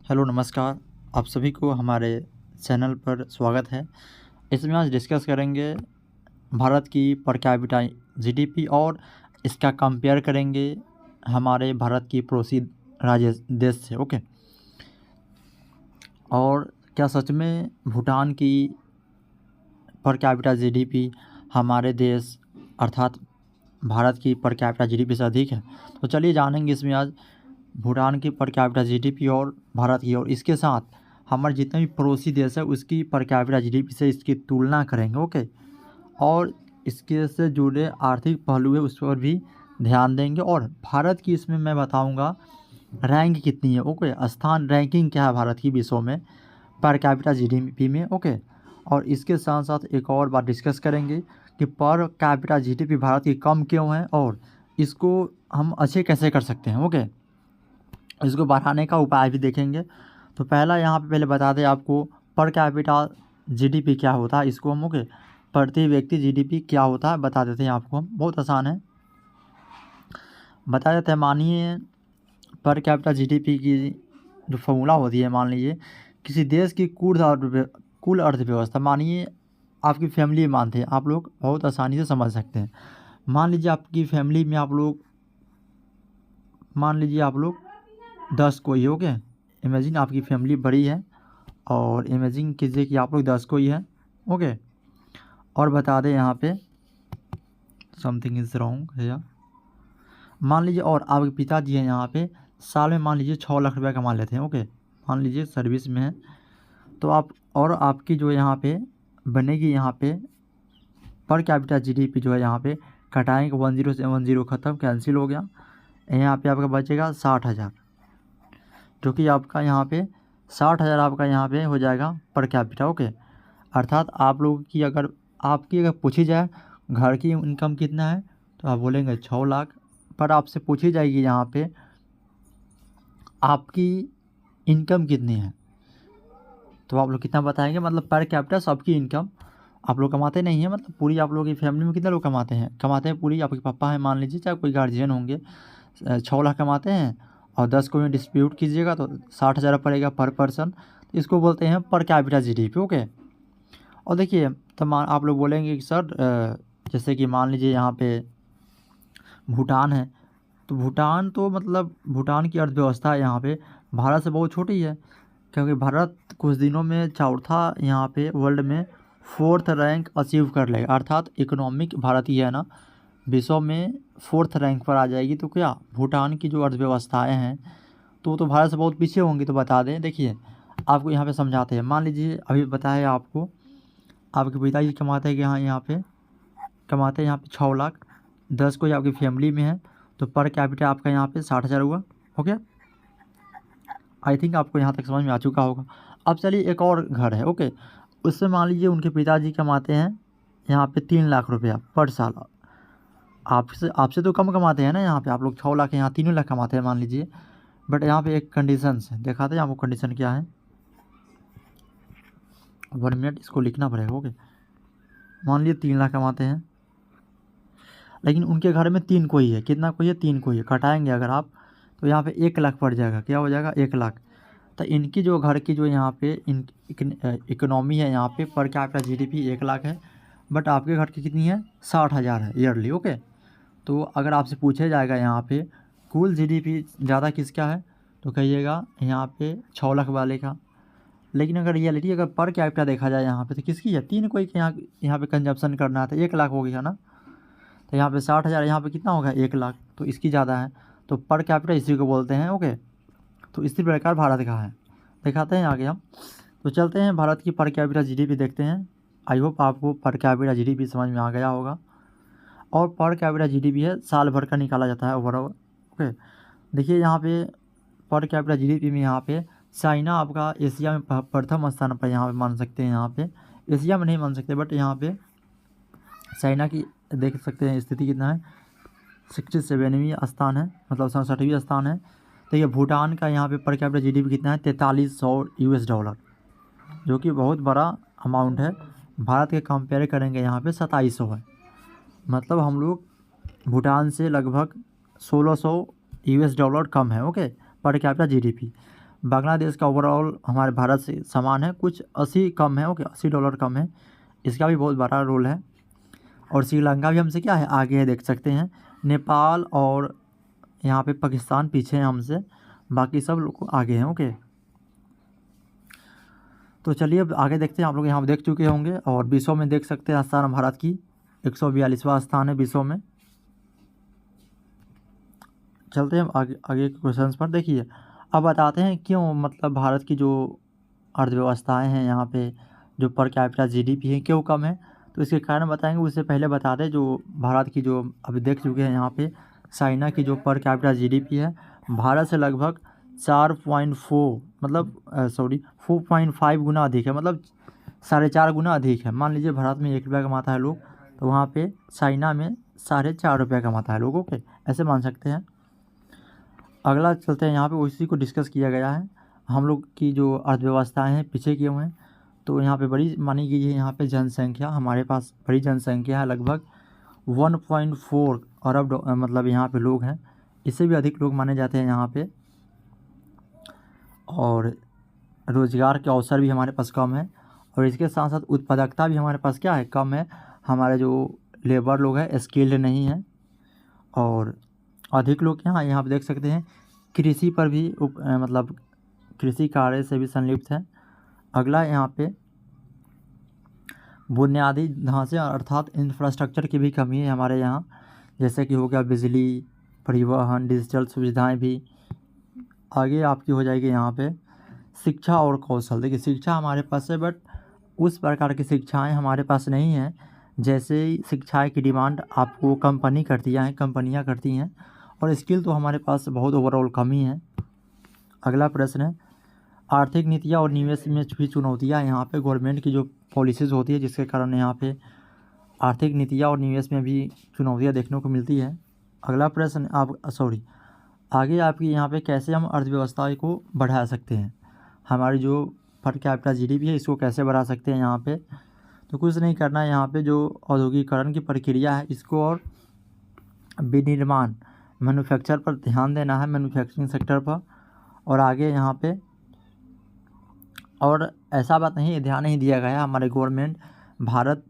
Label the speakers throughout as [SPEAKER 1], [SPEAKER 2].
[SPEAKER 1] Hello नमस्कार। आप सभी को हमारे चैनल पर स्वागत है। इसमें आज डिस्कस करेंगे भारत की पर कैपिटा जीडीपी और इसका कंपेयर करेंगे हमारे भारत की पड़ोसी राज्य देश से। ओके, और क्या सच में भूटान की पर कैपिटा जीडीपी हमारे देश अर्थात भारत की पर कैपिटा जीडीपी से अधिक है? तो चलिए जानेंगे इसमें आज भूटान की पर कैपिटा जीडीपी और भारत की, और इसके साथ हमारे जितने भी पड़ोसी देश है उसकी पर कैपिटा जीडीपी से इसकी तुलना करेंगे। ओके, और इसके से जुड़े आर्थिक पहलू है उस पर भी ध्यान देंगे, और भारत की इसमें मैं बताऊंगा रैंक कितनी है। ओके, स्थान रैंकिंग क्या है भारत की विश्व में पर कैपिटा जीडीपी में। ओके, और इसके साथ साथ एक और बात डिस्कस करेंगे कि पर कैपिटा जीडीपी भारत की कम क्यों है और इसको हम अच्छे कैसे कर सकते हैं। ओके, इसको बढ़ाने का उपाय भी देखेंगे। तो पहला यहाँ पे पहले बता दें आपको पर कैपिटा जीडीपी क्या होता है, इसको हम ओके प्रति व्यक्ति जीडीपी क्या होता है बता देते हैं आपको हम। बहुत आसान है, बता देते हैं। मानिए पर कैपिटा जीडीपी की जो फॉर्मूला होती है, मान लीजिए किसी देश की कुल अर्थव्यवस्था, मानिए आपकी फैमिली मानते हैं, आप लोग बहुत आसानी से समझ सकते हैं। मान लीजिए आपकी फैमिली में मान लीजिए आप लोग 10 कोई हो गए। इमेजिन आपकी फैमिली बड़ी है और इमेजिन कीजिए कि आप लोग 10 कोई है। ओके, और बता दें यहाँ पे समथिंग इज़ रॉन्ग है। मान लीजिए और आपके पिताजी हैं यहाँ पे साल में मान लीजिए 6 लाख रुपया कमा लेते हैं। ओके, मान लीजिए सर्विस में है, तो आप और आपकी जो यहाँ पे बनेगी यहाँ पे पर कैपिटा जीडीपी जो है यहाँ पे कटाएंगे 10 से 10 ख़त्म, कैंसिल हो गया। यहाँ पे आपका बचेगा 60,000, जो कि आपका यहाँ पे 60,000 आपका यहाँ पे हो जाएगा पर कैपिटा। ओके, अर्थात आप लोगों की अगर पूछी जाए घर की इनकम कितना है तो आप बोलेंगे 6 लाख, पर आपसे पूछी जाएगी यहाँ पे आपकी इनकम कितनी है तो आप लोग कितना बताएंगे। मतलब पर कैपिटा सबकी इनकम आप लोग कमाते नहीं हैं, मतलब पूरी आप लोगों की फैमिली में कितने लोग कमाते हैं पूरी आपके पापा हैं मान लीजिए, चाहे कोई गार्जियन होंगे 6 लाख कमाते हैं और 10 को डिस्ट्रीब्यूट कीजिएगा तो 60,000 पड़ेगा पर पर्सन। तो इसको बोलते हैं पर कैपिटा जीडीपी। ओके, और देखिए तो आप लोग बोलेंगे कि सर जैसे कि मान लीजिए यहाँ पे भूटान है, तो भूटान तो मतलब भूटान की अर्थव्यवस्था यहाँ पे भारत से बहुत छोटी है, क्योंकि भारत कुछ दिनों में चौथा यहाँ पे वर्ल्ड में 4th रैंक अचीव कर लेगा। अर्थात इकोनॉमिक भारत ही है ना, विश्व में 4th रैंक पर आ जाएगी। तो क्या भूटान की जो अर्थव्यवस्थाएँ हैं तो भारत से बहुत पीछे होंगी। तो बता दें, देखिए आपको यहाँ पे समझाते हैं। मान लीजिए अभी बताया आपको आपके पिताजी कमाते हैं कि यहाँ पे कमाते हैं यहाँ पे 6 लाख, 10 कोई आपकी फैमिली में है तो पर कैपिटा आपका यहाँ पे 60,000 हुआ। ओके, आई थिंक आपको यहाँ तक समझ में आ चुका होगा। अब चलिए एक और घर है। ओके, उससे मान लीजिए उनके पिताजी कमाते हैं यहाँ पे 3 लाख रुपया पर साल। आपसे आपसे तो कम कमाते हैं ना, यहाँ पे आप लोग 6 लाख, यहाँ 3 लाख कमाते हैं मान लीजिए। बट यहाँ पे एक कंडीशन है, दिखाते हैं आपको कंडीशन क्या है। 1 मिनट, इसको लिखना पड़ेगा। ओके, मान लीजिए 3 लाख कमाते हैं, लेकिन उनके घर में 3 कोई है। कितना कोई है? 3 कोई है। कटाएंगे अगर आप तो यहाँ पे 1 लाख पड़ जाएगा। क्या हो जाएगा? 1 लाख। तो इनकी जो घर की जो यहाँ पे इकोनॉमी है यहाँ पे पर कैपिटा जीडीपी 1 लाख है, बट आपके घर की कितनी है? 60,000 है ईयरली। ओके, तो अगर आपसे पूछा जाएगा यहाँ पे कुल जीडीपी ज़्यादा किसका है तो कहिएगा यहाँ पे 6 लाख वाले का। लेकिन अगर रियलिटी अगर पर कैपिटा देखा जाए यहाँ पे तो किसकी है? 3 कोई के यहाँ पे कंजप्शन करना है तो 1 लाख हो गया ना। तो यहाँ पे 60,000, यहाँ पे कितना होगा? 1 लाख, तो इसकी ज़्यादा है। तो पर कैपिटा इसी को बोलते हैं। ओके, तो इसी प्रकार भारत का है। दिखाते हैं आगे हम। तो चलते हैं भारत की पर कैपिटा जीडीपी देखते हैं। आई होप आपको पर कैपिटा जीडीपी समझ में आ गया होगा। और पर कैपिटा जीडीपी है साल भर का निकाला जाता है ओवरऑल। ओके, देखिए यहाँ पे पर कैपिटा जीडीपी में यहाँ पे चाइना आपका एशिया में प्रथम स्थान पर यहाँ पे मान सकते हैं। यहाँ पे एशिया में नहीं मान सकते, बट यहाँ पे चाइना की देख सकते हैं स्थिति कितना है, 67वीं स्थान है, मतलब 67वीं स्थान है। तो ये भूटान का यहाँ पे पर कैपिटा जीडीपी कितना है? 4300 यूएस डॉलर, जो कि बहुत बड़ा अमाउंट है। भारत के कंपेयर करेंगे यहाँ पे 2700 है, मतलब हम लोग भूटान से लगभग 1600 यूएस डॉलर कम है। Okay, per capita GDP. Bangladesh का ओवरऑल हमारे भारत से समान है, कुछ 80 कम है, ओके, $80 कम है, इसका भी बहुत बड़ा रोल है। और श्रीलंका भी हमसे क्या है, आगे है, देख सकते हैं। नेपाल और यहाँ पे पाकिस्तान पीछे हैं हमसे, बाकी सब लोग आगे हैं, ओके। तो चलिए अब आगे देखते हैं। आप लोग यहाँ पर देख चुके होंगे और विश्व में देख सकते हैं स्थान भारत की 142वां स्थान है विश्व में। चलते हैं आगे आगे के क्वेश्चन पर। देखिए अब बताते हैं क्यों मतलब भारत की जो अर्थव्यवस्थाएं हैं यहाँ पे जो पर कैपिटा जीडीपी है क्यों कम है, तो इसके कारण बताएंगे। उससे पहले बता दें जो भारत की जो अभी देख चुके हैं यहाँ पे चाइना की जो पर कैपिटा जीडीपी है भारत से लगभग 4.4 मतलब 4.5 गुना अधिक है, मतलब 4.5 गुना अधिक है। मान लीजिए भारत में ₹1 कमाता है लोग, तो वहाँ पे चाइना में ₹4.5 कमाता है लोग, ओके, ऐसे मान सकते हैं। अगला चलते हैं, यहाँ पे उसी को डिस्कस किया गया है हम लोग की जो अर्थव्यवस्थाएं हैं पीछे क्यों हैं। तो यहाँ पे बड़ी मानी गई है, यहाँ पे जनसंख्या हमारे पास बड़ी जनसंख्या है, लगभग 1.4 अरब मतलब यहाँ पे लोग हैं, इससे भी अधिक लोग माने जाते हैं यहाँ पे। और रोज़गार के अवसर भी हमारे पास कम है, और इसके साथ साथ उत्पादकता भी हमारे पास क्या है, कम है। हमारे जो लेबर लोग हैं स्किल्ड नहीं है, और अधिक लोग यहाँ पे देख सकते हैं कृषि पर भी मतलब कृषि कार्य से भी संलिप्त है। अगला यहाँ पे बुनियादी ढांचे अर्थात इंफ्रास्ट्रक्चर की भी कमी है हमारे यहाँ, जैसे कि हो गया बिजली, परिवहन, डिजिटल सुविधाएं भी। आगे आपकी हो जाएगी यहाँ पे शिक्षा और कौशल। देखिए शिक्षा हमारे पास है, बट उस प्रकार की शिक्षाएं हमारे पास नहीं है जैसे शिक्षा की डिमांड आपको कंपनियां करती हैं, और स्किल तो हमारे पास बहुत ओवरऑल कमी है। अगला प्रश्न है आर्थिक नीतियाँ और निवेश में भी चुनौतियाँ। यहाँ पे गवर्नमेंट की जो पॉलिसीज़ होती है जिसके कारण यहाँ पे आर्थिक नीतियाँ और निवेश में भी चुनौतियाँ देखने को मिलती है। अगला प्रश्न आगे आपकी यहाँ पे कैसे हम अर्थव्यवस्था को बढ़ा सकते हैं, हमारी जो पर कैपिटा जीडीपी है इसको कैसे बढ़ा सकते हैं यहाँ पे। तो कुछ नहीं करना है, यहाँ पे जो औद्योगिकरण की प्रक्रिया है इसको और विनिर्माण मैन्युफैक्चर पर ध्यान देना है, मैन्युफैक्चरिंग सेक्टर पर। और आगे यहाँ पे और ऐसा बात नहीं ध्यान नहीं दिया गया हमारे भारत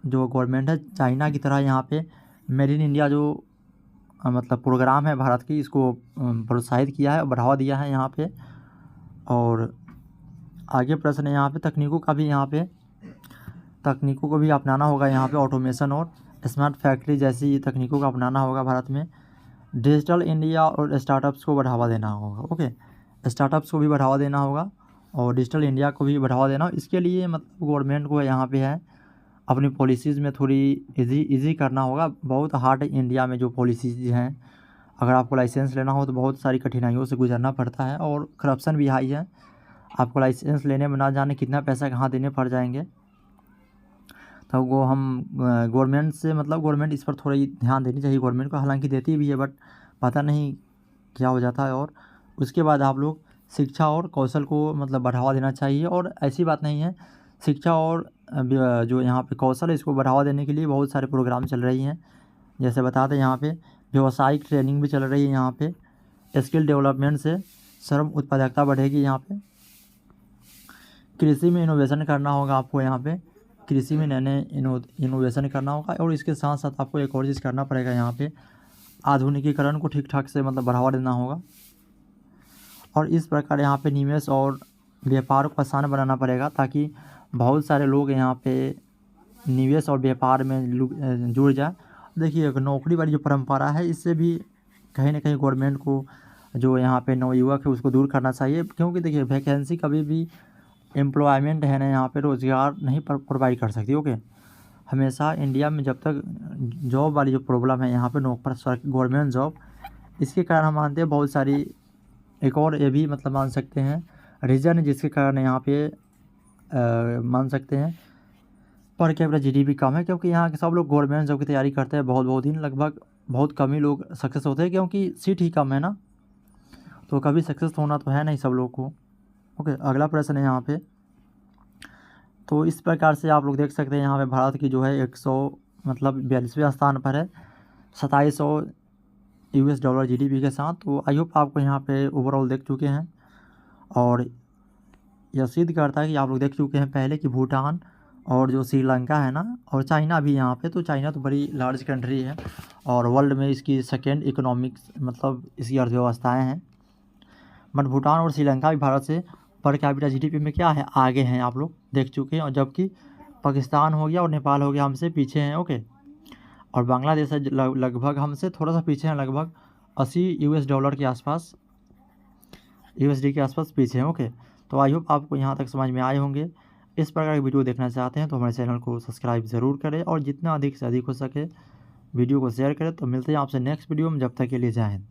[SPEAKER 1] जो गवर्नमेंट है चाइना की तरह यहाँ पे मेड इन इंडिया जो मतलब प्रोग्राम है भारत की, इसको प्रोत्साहित किया है और बढ़ावा दिया है यहाँ पे। और आगे प्रश्न है यहाँ पे तकनीकों को भी अपनाना होगा यहाँ पे, ऑटोमेशन और स्मार्ट फैक्ट्री जैसी तकनीकों को अपनाना होगा भारत में। डिजिटल इंडिया और स्टार्टअप्स को बढ़ावा देना होगा, ओके, स्टार्टअप्स को भी बढ़ावा देना होगा और डिजिटल इंडिया को भी बढ़ावा देना। इसके लिए मतलब गवर्नमेंट को यहाँ पे है अपनी पॉलिसीज़ में थोड़ी इजी करना होगा। बहुत हार्ड इंडिया में जो पॉलिसीज़ हैं, अगर आपको लाइसेंस लेना हो तो बहुत सारी कठिनाइयों से गुजरना पड़ता है, और करप्शन भी हाई है। आपको लाइसेंस लेने में ना जाने कितना पैसा कहाँ देने पड़ जाएंगे। तो वो हम गवर्नमेंट से मतलब गवर्नमेंट इस पर थोड़ी ध्यान देनी चाहिए गवर्नमेंट को, हालांकि देती भी है, बट पता नहीं क्या हो जाता है। और उसके बाद आप लोग शिक्षा और कौशल को मतलब बढ़ावा देना चाहिए। और ऐसी बात नहीं है, शिक्षा और जो यहाँ पे कौशल है इसको बढ़ावा देने के लिए बहुत सारे प्रोग्राम चल रही हैं। जैसे बता दें यहाँ पे व्यावसायिक ट्रेनिंग भी चल रही है, यहाँ पे स्किल डेवलपमेंट से श्रम उत्पादकता बढ़ेगी। यहाँ पे कृषि में इनोवेशन करना होगा आपको, यहाँ पे कृषि में नए इनोवेशन करना होगा। और इसके साथ साथ आपको एक और चीज़ करना पड़ेगा, यहाँ पे आधुनिकीकरण को ठीक ठाक से मतलब बढ़ावा देना होगा। और इस प्रकार यहाँ पे निवेश और व्यापार को आसान बनाना पड़ेगा, ताकि बहुत सारे लोग यहाँ पे निवेश और व्यापार में जुड़ जाए। देखिए नौकरी वाली जो परंपरा है इससे भी कहीं ना कहीं गवर्नमेंट को जो यहाँ पे नवयुवक है उसको दूर करना चाहिए, क्योंकि देखिए वैकेंसी कभी भी एम्प्लॉयमेंट है ना यहाँ पे रोज़गार नहीं प्रोवाइड कर सकती, ओके। हमेशा इंडिया में जब तक जॉब वाली जो प्रॉब्लम है यहाँ पे गवर्नमेंट जॉब, इसके कारण हम मानते हैं बहुत सारी एक और ये भी मतलब मान सकते हैं रीज़न है जिसके कारण यहाँ पे मान सकते हैं पर कैपिटा जीडीपी कम है, क्योंकि यहाँ के सब लोग गवर्नमेंट जॉब की तैयारी करते हैं बहुत दिन, लगभग बहुत कम ही लोग सक्सेस होते हैं, क्योंकि सीट ही कम है ना, तो कभी सक्सेस होना तो है नहीं सब लोग को, ओके। अगला प्रश्न है यहाँ पे, तो इस प्रकार से आप लोग देख सकते हैं यहाँ पे भारत की जो है 142वें स्थान पर है, $2700 जीडीपी के साथ। तो आई होप आपको यहाँ पे ओवरऑल देख चुके हैं। और यह सिद्ध करता है कि आप लोग देख चुके हैं पहले कि भूटान और जो श्रीलंका है ना, और चाइना भी यहाँ पे, तो चाइना तो बड़ी लार्ज कंट्री है और वर्ल्ड में इसकी सेकेंड इकोनॉमिक्स मतलब इसकी अर्थव्यवस्थाएँ हैं। बट भूटान और श्रीलंका भी भारत से पर कैपिटा जीडीपी में क्या है, आगे हैं, आप लोग देख चुके हैं। और जबकि पाकिस्तान हो गया और नेपाल हो गया हमसे पीछे हैं। ओके, और बांग्लादेश है लगभग हमसे थोड़ा सा पीछे हैं, लगभग 80 यूएस डॉलर के आसपास, यूएसडी के आसपास पीछे हैं। ओके, तो आई होप आपको यहाँ तक समझ में आए होंगे। इस प्रकार की वीडियो देखना चाहते हैं तो हमारे चैनल को सब्सक्राइब ज़रूर करें और जितना अधिक से अधिक हो सके वीडियो को शेयर करें। तो मिलते हैं आपसे नेक्स्ट वीडियो में, जब तक के लिए जय हिंद।